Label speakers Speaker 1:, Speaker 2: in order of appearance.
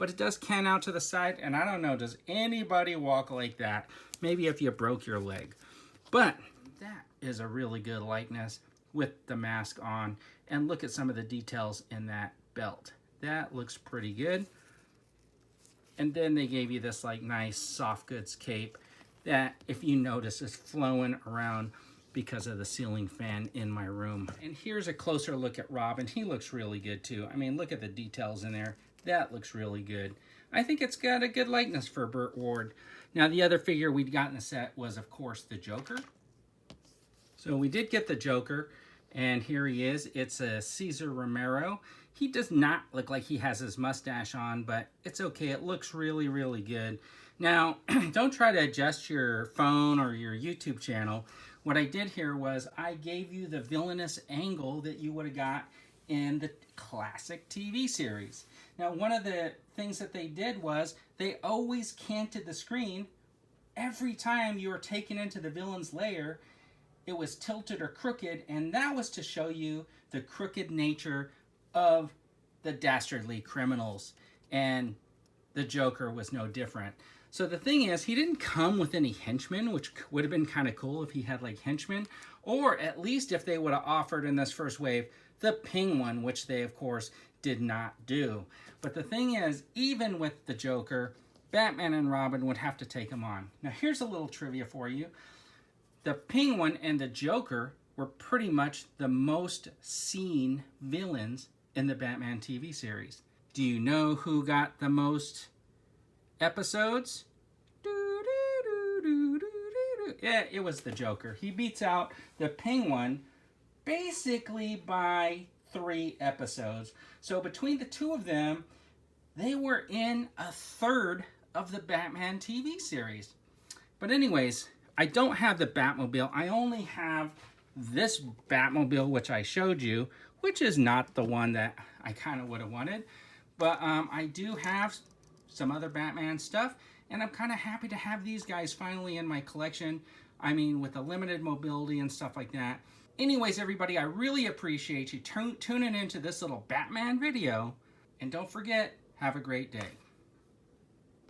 Speaker 1: but it does can out to the side, and I don't know, does anybody walk like that? Maybe if you broke your leg. But that is a really good likeness with the mask on, and look at some of the details in that belt. That looks pretty good. And then they gave you this like nice soft goods cape that, if you notice, is flowing around because of the ceiling fan in my room. And here's a closer look at Robin. He looks really good too. I mean, look at the details in there. That looks really good. I think it's got a good likeness for Burt Ward. Now, the other figure we'd got in the set was, of course, the Joker. So we did get the Joker, and here he is. It's a Cesar Romero. He does not look like he has his mustache on, but it's okay. It looks really, really good. Now, don't try to adjust your phone or your YouTube channel. What I did here was I gave you the villainous angle that you would have got in the classic TV series. Now, one of the things that they did was they always canted the screen. Every time you were taken into the villain's lair, it was tilted or crooked, and that was to show you the crooked nature of the dastardly criminals. And the Joker was no different. So the thing is, he didn't come with any henchmen, which would have been kind of cool if he had like henchmen, or at least if they would have offered in this first wave the Penguin, which they of course did not do. But the thing is, even with the Joker, Batman and Robin would have to take him on. Now here's a little trivia for you. The Penguin and the Joker were pretty much the most seen villains in the Batman TV series. Do you know who got the most episodes? Yeah, it was the Joker. He beats out the Penguin basically by 3 episodes. So between the two of them, they were in a third of the Batman TV series. But anyways, I don't have the Batmobile. I only have this Batmobile, which I showed you, which is not the one that I kind of would have wanted. But I do have some other Batman stuff, and I'm kind of happy to have these guys finally in my collection. I mean, with the limited mobility and stuff like that. Anyways, everybody, I really appreciate you tuning into this little Batman video. And don't forget, have a great day.